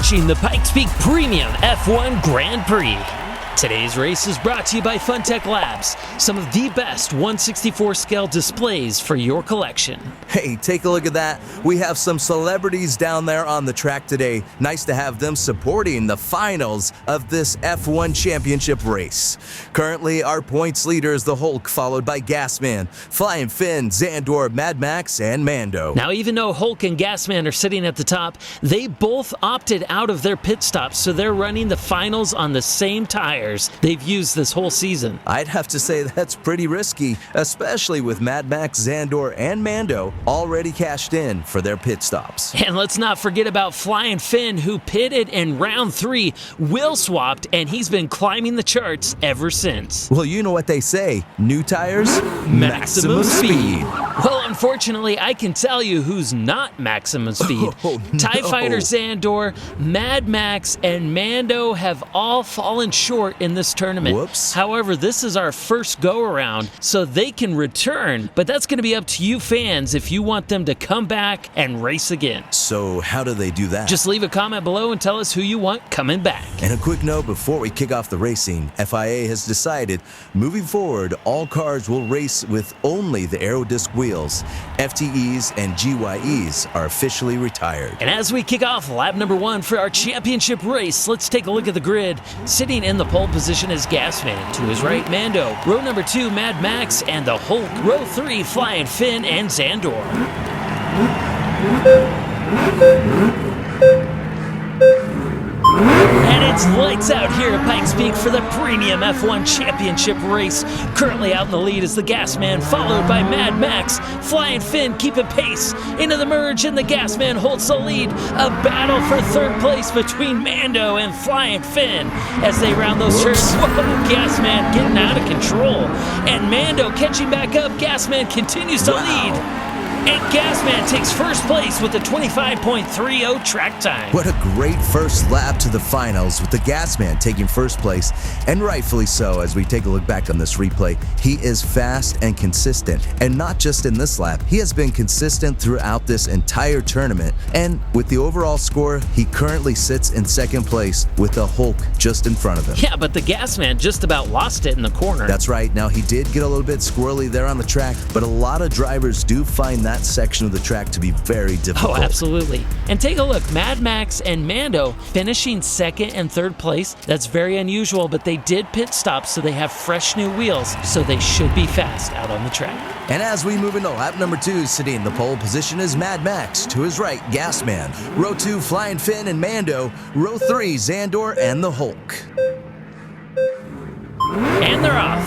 watching the Pikes Peak Premium F1 Grand Prix. Today's race is brought to you by Funtech Labs, some of the best 1/64 scale displays for your collection. Hey, take a look at that. We have some celebrities down there on the track today. Nice to have them supporting the finals of this F1 championship race. Currently, our points leader is the Hulk, followed by Gasman, Flying Finn, Zandor, Mad Max, and Mando. Now, even though Hulk and Gasman are sitting at the top, they both opted out of their pit stops, so they're running the finals on the same tires they've used this whole season. I'd have to say that's pretty risky, especially with Mad Max, Zandor, and Mando already cashed in for their pit stops. And let's not forget about Flying Finn, who pitted in round 3, wheel swapped, and he's been climbing the charts ever since. Well, you know what they say, new tires, maximum speed. Well, unfortunately, I can tell you who's not maximum speed. Oh, no. TIE Fighter Zandor, Mad Max, and Mando have all fallen short in this tournament. Whoops. However, this is our first go-around, so they can return, but that's going to be up to you fans if you want them to come back and race again. So how do they do that? Just leave a comment below and tell us who you want coming back. And a quick note before we kick off the racing, FIA has decided moving forward, all cars will race with only the Aerodisc wheels. FTEs and GYEs are officially retired. And as we kick off lap number 1 for our championship race, let's take a look at the grid. Sitting in the pole position is Gasman. To his right, Mando. Row number 2, Mad Max, and the Hulk. Row 3, Flying Finn and Zandor. And it's lights out here at Pikes Peak for the Premium F1 Championship race. Currently out in the lead is the Gasman, followed by Mad Max. Flying Finn keeping pace into the merge, and the Gasman holds the lead. A battle for third place between Mando and Flying Finn as they round those turns. Whoa, Gasman getting out of control. And Mando catching back up. Gasman continues to lead. And Gasman takes first place with a 25.30 track time. What a great first lap to the finals with the Gasman taking first place, and rightfully so. As we take a look back on this replay, he is fast and consistent, and not just in this lap, he has been consistent throughout this entire tournament. And with the overall score, he currently sits in second place with the Hulk just in front of him. Yeah, but the Gasman just about lost it in the corner. That's right. Now, he did get a little bit squirrely there on the track, but a lot of drivers do find that section of the track to be very difficult. Oh, absolutely. And take a look, Mad Max and Mando finishing second and third place. That's very unusual, but they did pit stop, so they have fresh new wheels, so they should be fast out on the track. And as we move into lap number 2, sitting in the pole position is Mad Max. To his right, Gasman. Row 2, Flying Finn and Mando. Row 3, Zandor and the Hulk. And they're off.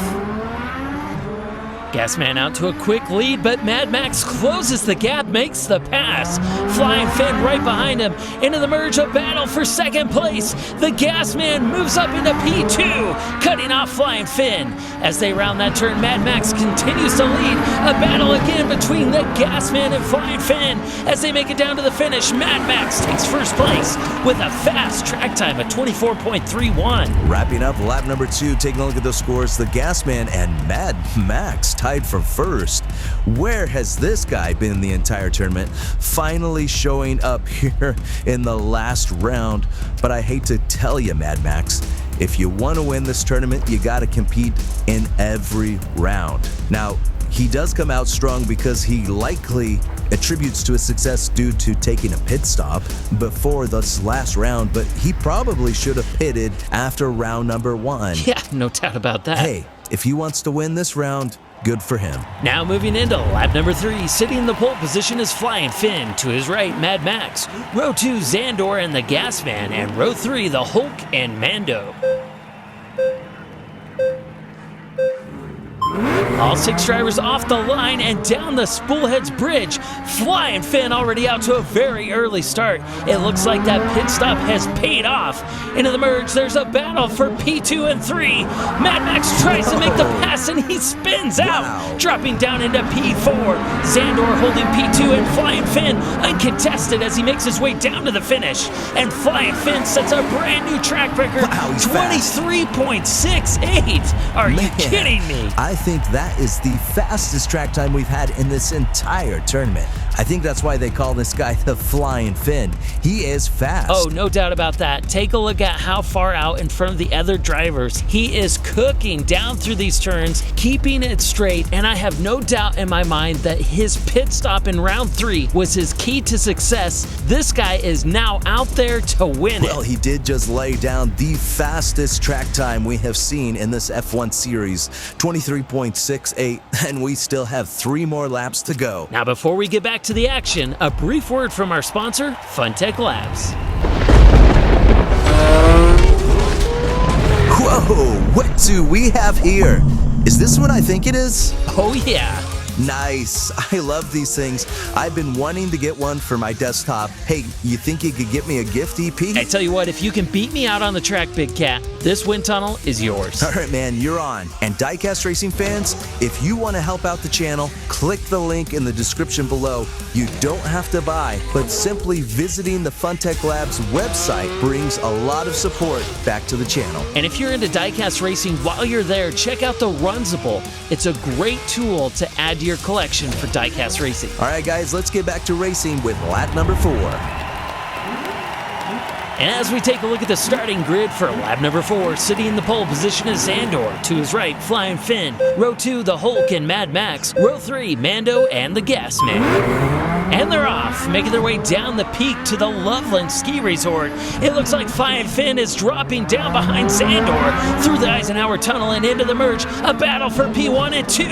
Gasman out to a quick lead, but Mad Max closes the gap, makes the pass. Flying Finn right behind him. Into the merge, a battle for second place. The Gasman moves up into P2, cutting off Flying Finn. As they round that turn, Mad Max continues to lead. A battle again between the Gasman and Flying Finn. As they make it down to the finish, Mad Max takes first place with a fast track time of 24.31. Wrapping up lap number 2, taking a look at the scores, the Gasman and Mad Max tied for first. Where has this guy been the entire tournament? Finally showing up here in the last round. But I hate to tell you, Mad Max, if you want to win this tournament, you got to compete in every round. Now, he does come out strong because he likely attributes to his success due to taking a pit stop before this last round, but he probably should have pitted after round number 1. Yeah, no doubt about that. Hey, if he wants to win this round, good for him. Now moving into lap number 3, sitting in the pole position is Flying Finn. To his right, Mad Max. Row 2, Zandor and the Gasman. And row 3, the Hulk and Mando. All 6 drivers off the line and down the Spoolheads Bridge. Flying Finn already out to a very early start. It looks like that pit stop has paid off. Into the merge, there's a battle for P2 and 3. Mad Max tries to make the pass and he spins out, dropping down into P4. Zandor holding P2 and Flying Finn uncontested as he makes his way down to the finish. And Flying Finn sets a brand new track record, 23.68. Are you kidding me? I think that is the fastest track time we've had in this entire tournament. I think that's why they call this guy the Flying Finn. He is fast. Oh, no doubt about that. Take a look at how far out in front of the other drivers. He is cooking down through these turns, keeping it straight, and I have no doubt in my mind that his pit stop in round 3 was his key to success. This guy is now out there to win it. Well, he did just lay down the fastest track time we have seen in this F1 series, 23.68, and we still have 3 more laps to go. Now, before we get back to the action, a brief word from our sponsor, Funtech Labs. Whoa, what do we have here? Is this what I think it is? Oh yeah. Nice. I love these things. I've been wanting to get one for my desktop. Hey, you think you could get me a gift, EP? I tell you what, if you can beat me out on the track, Big Cat, this wind tunnel is yours. All right, man, you're on. And Diecast Racing fans, if you want to help out the channel, click the link in the description below. You don't have to buy, but simply visiting the Funtech Labs website brings a lot of support back to the channel. And if you're into Diecast Racing, while you're there, check out the Runsable. It's a great tool to add to your collection for Diecast Racing. All right, guys, let's get back to racing with lap number 4. And as we take a look at the starting grid for lap number 4, sitting in the pole position is Xandor. To his right, Flying Finn. Row 2, the Hulk and Mad Max. Row 3, Mando and the Gas Man. And they're off, making their way down the peak to the Loveland Ski Resort. It looks like Flying Finn is dropping down behind Xandor through the Eisenhower Tunnel and into the merge. A battle for P1 and 2,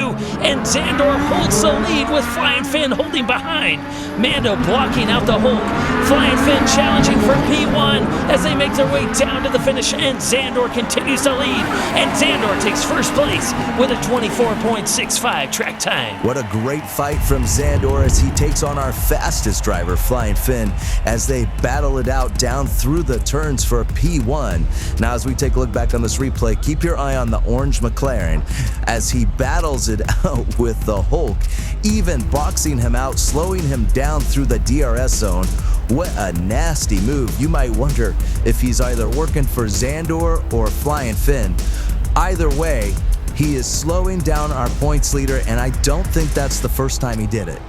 and Xandor holds the lead with Flying Finn holding behind. Mando blocking out the Hulk. Flying Finn challenging for P1 as they make their way down to the finish, and Xandor continues to lead, and Xandor takes first place with a 24.65 track time. What a great fight from Xandor as he takes on our fastest driver, Flying Finn, as they battle it out down through the turns for P1. Now, as we take a look back on this replay, keep your eye on the orange McLaren as he battles it out with the Hulk, even boxing him out, slowing him down through the DRS zone. What a nasty move. You might wonder if he's either working for Xandor or Flying Finn. Either way, he is slowing down our points leader, and I don't think that's the first time he did it.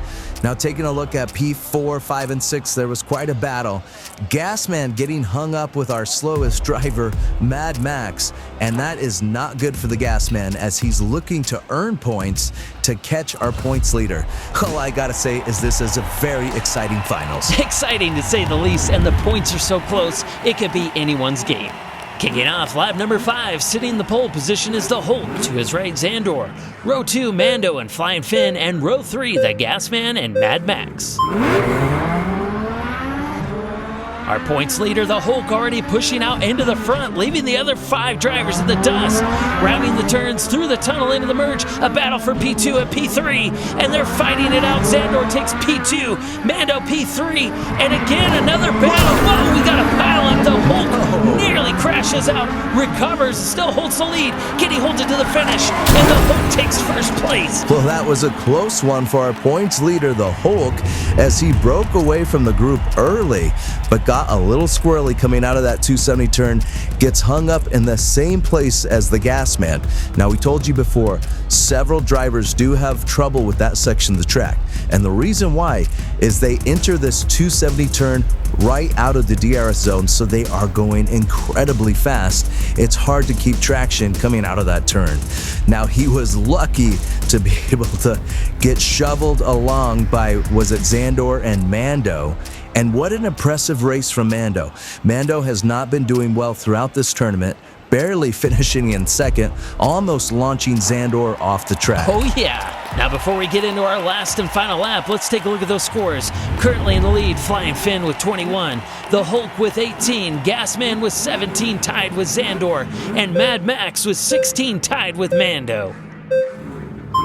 Now, taking a look at P4, 5, and 6, there was quite a battle. Gasman getting hung up with our slowest driver, Mad Max, and that is not good for the Gasman as he's looking to earn points to catch our points leader. All I gotta say is this is a very exciting finals. Exciting to say the least, and the points are so close, it could be anyone's game. Kicking off lap number 5, sitting in the pole position is the Hulk. To his right, Xandor. Row 2, Mando and Flying Finn. And row 3, the Gasman and Mad Max. Our points leader, the Hulk, already pushing out into the front, leaving the other 5 drivers in the dust. Rounding the turns through the tunnel into the merge, a battle for P2 and P3, and they're fighting it out. Xandor takes P2, Mando P3, and again another battle. Whoa, we got a pile up. The Hulk nearly crashes out, recovers, still holds the lead. Kitty holds it to the finish, and the Hulk takes first place. Well, that was a close one for our points leader, the Hulk, as he broke away from the group early, but got a little squirrely coming out of that 270 turn, gets hung up in the same place as the Gasman. Now, we told you before, several drivers do have trouble with that section of the track, and the reason why is they enter this 270 turn right out of the DRS zone, so they are going incredibly fast. It's hard to keep traction coming out of that turn. Now, he was lucky to be able to get shoveled along by, was it Xandor and Mando? And what an impressive race from Mando. Mando has not been doing well throughout this tournament, barely finishing in second, almost launching Xandor off the track. Oh yeah. Now, before we get into our last and final lap, let's take a look at those scores. Currently in the lead, Flying Finn with 21, the Hulk with 18, Gasman with 17 tied with Xandor, and Mad Max with 16 tied with Mando.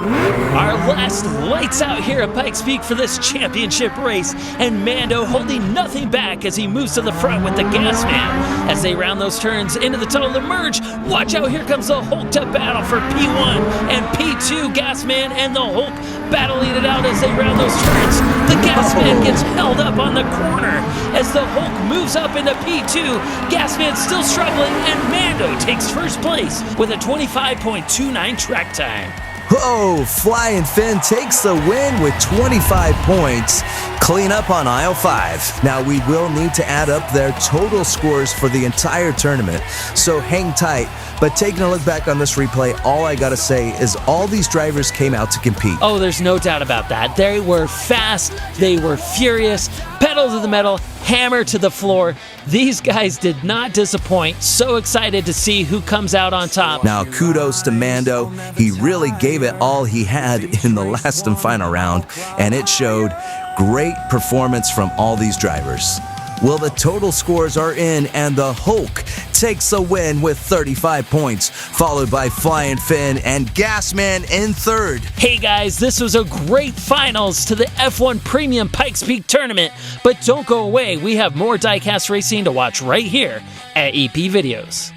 Our last lights out here at Pikes Peak for this championship race, and Mando holding nothing back as he moves to the front with the Gasman. As they round those turns into the tunnel to merge, watch out, here comes the Hulk to battle for P1 and P2. Gasman and the Hulk battling it out as they round those turns. The Gasman gets held up on the corner as the Hulk moves up into P2. Gasman still struggling, and Mando takes first place with a 25.29 track time. Oh, Flying Finn takes the win with 25 points. Clean up on aisle 5. Now we will need to add up their total scores for the entire tournament, so hang tight. But taking a look back on this replay, all I gotta say is all these drivers came out to compete. Oh, there's no doubt about that. They were fast, they were furious, pedal to the metal, hammer to the floor. These guys did not disappoint. So excited to see who comes out on top. Now, kudos to Mando. He really gave it all he had in the last and final round, and it showed. Great performance from all these drivers. Well, the total scores are in, and the Hulk takes a win with 35 points, followed by Flying Finn and Gasman in third. Hey guys, this was a great finals to the F1 Premium Pikes Peak Tournament, but don't go away. We have more Diecast racing to watch right here at EP Videos.